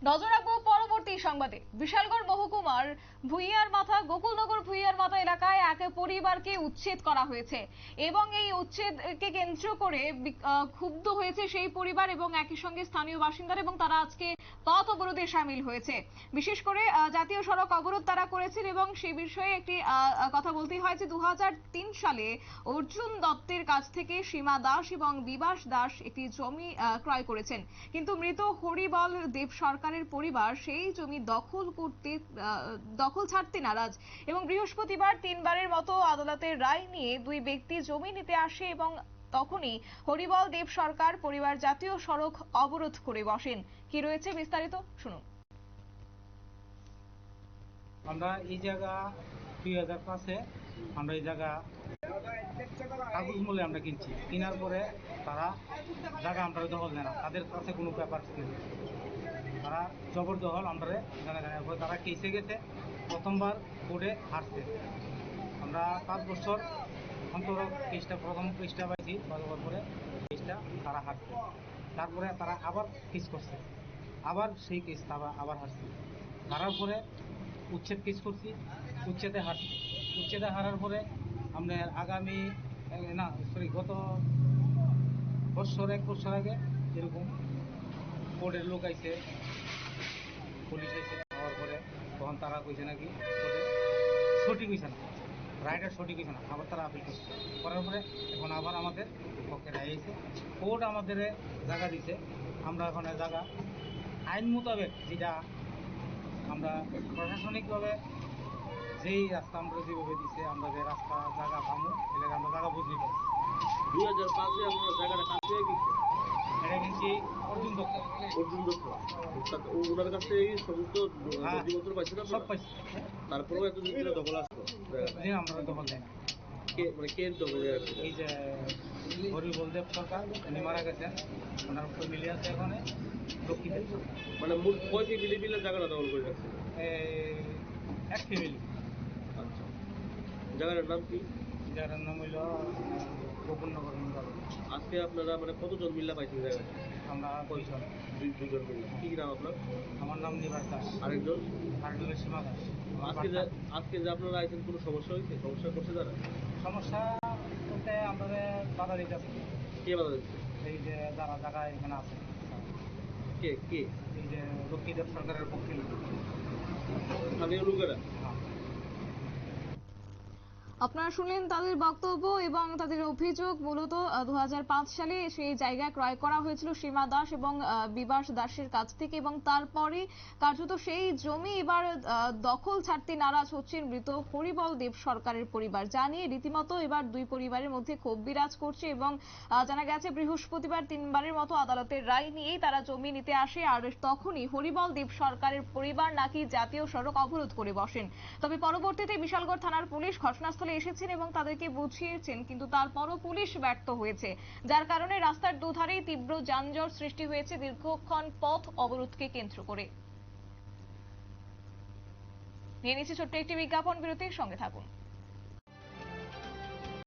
নজর রাখবো পরবর্তী সংবাদে। বিশালগড় মহকুমার ভুইয়ার মাথা গোকুলনগর ভুইয়ার মাথা এলাকায় এক পরিবারকে উচ্ছেদ করা হয়েছে এবং এই উচ্ছেদকে কেন্দ্র করে ক্ষুব্ধ হয়েছে সেই পরিবার এবং একই সঙ্গে স্থানীয় বাসিন্দারা, এবং তারা আজকে পথ অবরোধে সামিল হয়েছে। বিশেষ করে জাতীয় সড়ক অবরোধ তারা করেছেন এবং সেই বিষয়ে একটি কথা বলতেই হয় যে 2003 সালে অর্জুন দত্তের কাছ থেকে সীমা দাস এবং বিবাস দাস একটি জমি ক্রয় করেছেন, কিন্তু মৃত হরিবল দেব সরকারের পরিবার সেই জমি দখল ছাড়তে নারাজ এবং বৃহস্পতিবার 3বারের মতো আদালতের রায় নিয়ে দুই ব্যক্তি জমি নিতে আসে এবং তখনই হরিবল দেব সরকার পরিবার জাতীয় সড়ক অবরোধ করে বসেন। কি রয়েছে বিস্তারিত শুনুন। আমরা এই জায়গা 2005-এ আমরা এই জায়গা কাগজ মূল্যে আমরা কিনছি, কেনার পরে তারা জায়গা আমরা দখল নেয় না, তাদের কাছে কোনো পেপার নেই, তারা জবরদখল আমরা জায়গা নেওয়ার পরে তারা কেসে গেছে, প্রথমবার কোর্টে হারছে। আমরা 5 বছর অন্তর কেসটা প্রথম কেসটা পাইছি, পাওয়ার পরে কেসটা তারা হারছে, তারপরে তারা আবার কেস করছে, আবার সেই কেস তারা আবার হারছে, হারার পরে উচ্ছেদ কেস করছি, উচ্ছেদে হারছি, উচ্ছেদে হারার পরে আমরা আগামী গত এক বছর আগে এরকম কোর্টের লোক আইছে, পুলিশ আইছে, হওয়ার পরে তখন তারা কইছে নাকি কোর্টে সঠিক হয়েছে না, রায়টা সঠিক হয়েছে না, আবার তারা আপিল করছে, করার পরে এখন আবার আমাদের পক্ষে রায় আইছে, কোর্ট আমাদের জায়গা দিছে। আমরা এখন জায়গা আইন মোতাবেক যেটা আমরা প্রশাসনিকভাবে যেই রাস্তা আমরা যেভাবে দিচ্ছে, আমরা যে রাস্তা জায়গা পাবো এটাকে আমরা জায়গা বুঝতে পারছি। 2005-এ আমরা জায়গাটা কাছ থেকে কিনছি, এটা কিনছি অর্জুন দত্ত। ওনার কাছে এই সমস্ত নথিপত্র পাইছে না? সব পাইছি, তারপরেও এতদিন ধরে দখল আসতো, আমরা দখল দেয় না। কে দখল? এই যে হরিবল দেব সরকার উনি মারা গেছেন, ওনার ফ্যামিলি আছে এখানে লক্ষ্মীদেব, মানে মোট কয় ফ্যামিলি মিলে জায়গাটা দখল করে রাখছে? এক ফ্যামিলি। আচ্ছা, জায়গাটার নাম কি? জায়গাটার নাম হইল গোকুলনগর। আজকে আপনারা মানে কতজন মিল্লা পাইছেন জায়গাটা? আমরা কয়জন? দুজন মিল্লা। কি নাম আপনার? আমার নাম নিবাস দাস। আরেকজন? আরেকজনের সীমা দাস। আজকে যে আপনারা আইছেন কোনো সমস্যা হয়েছে? সমস্যা করছে তারা? সমস্যা বলতে আমাদের বাধা দিতেছে। কে বাধা দিচ্ছে? এই যে যারা জায়গায় এখানে আছে। কে কে? এই যে লক্ষ্মীদেব সরকারের পক্ষে স্থানীয় লোকেরা। আপনারা শুনলেন তাদের বক্তব্য এবং তাদের অভিযোগ। মূলত 2005 সালে সেই জায়গা ক্রয় করা হয়েছিল সীমা দাস এবং বিবাস দাসের কাছ থেকে, এবং তারপরে কার্যত সেই জমি এবার দখল ছাড়তে নারাজ হচ্ছেন মৃত হরিবল দেব সরকারের পরিবার, যা নিয়ে রীতিমতো এবার দুই পরিবারের মধ্যে ক্ষোভ বিরাজ করছে এবং জানা গেছে বৃহস্পতিবার 3বারের মতো আদালতের রায় নিয়েই তারা জমি নিতে আসে, আর তখনই হরিবল দেব সরকারের পরিবার নাকি জাতীয় সড়ক অবরোধ করে বসেন। তবে পরবর্তীতে বিশালগড় থানার পুলিশ ঘটনাস্থলে এসেছেন এবং তাদেরকে বুঝিয়েছেন, কিন্তু তারপরও পুলিশ ব্যর্থ হয়েছে, যার কারণে রাস্তার দুধারেই তীব্র যানজট সৃষ্টি হয়েছে দীর্ঘক্ষণ পথ অবরোধকে কেন্দ্র করে। নিয়ে নিচ্ছে ছোট্ট একটি বিজ্ঞাপন বিরতির সঙ্গে থাকুন।